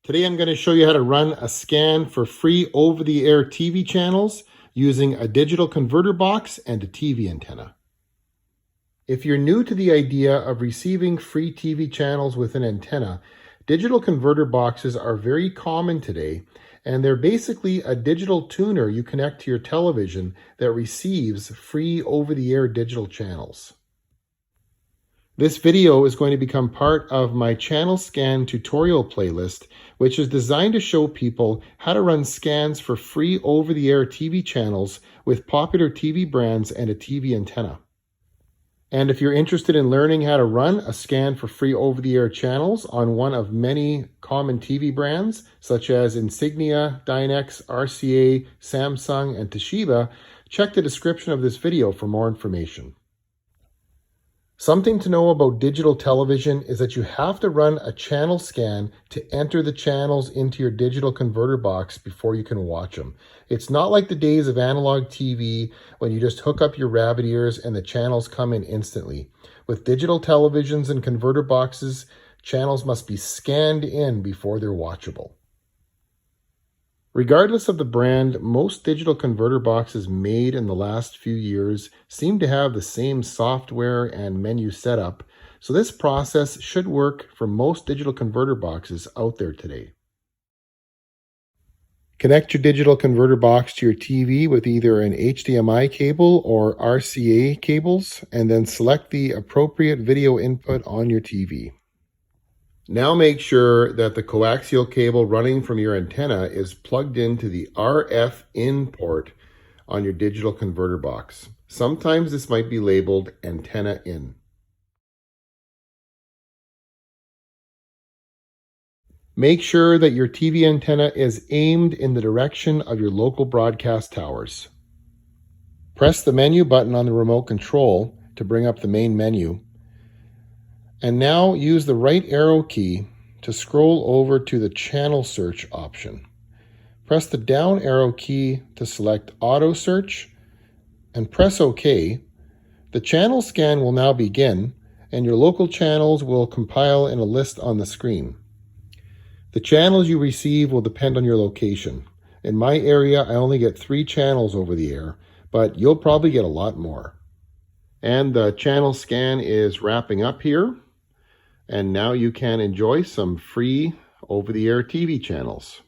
Today I'm going to show you how to run a scan for free over-the-air TV channels using a digital converter box and a TV antenna. If you're new to the idea of receiving free TV channels with an antenna, digital converter boxes are very common today, and they're basically a digital tuner you connect to your television that receives free over-the-air digital channels. This video is going to become part of my channel scan tutorial playlist, which is designed to show people how to run scans for free over-the-air TV channels with popular TV brands and a TV antenna. And if you're interested in learning how to run a scan for free over-the-air channels on one of many common TV brands, such as Insignia, Dynex, RCA, Samsung, and Toshiba, check the description of this video for more information. Something to know about digital television is that you have to run a channel scan to enter the channels into your digital converter box before you can watch them. It's not like the days of analog TV when you just hook up your rabbit ears and the channels come in instantly. With digital televisions and converter boxes, channels must be scanned in before they're watchable. Regardless of the brand, most digital converter boxes made in the last few years seem to have the same software and menu setup, so this process should work for most digital converter boxes out there today. Connect your digital converter box to your TV with either an HDMI cable or RCA cables, and then select the appropriate video input on your TV. Now make sure that the coaxial cable running from your antenna is plugged into the RF in port on your digital converter box. Sometimes this might be labeled antenna in. Make sure that your TV antenna is aimed in the direction of your local broadcast towers. Press the menu button on the remote control to bring up the main menu. And now use the right arrow key to scroll over to the channel search option. Press the down arrow key to select auto search and press OK. The channel scan will now begin and your local channels will compile in a list on the screen. The channels you receive will depend on your location. In my area, I only get 3 channels over the air, but you'll probably get a lot more. And the channel scan is wrapping up here. And now you can enjoy some free over-the-air TV channels.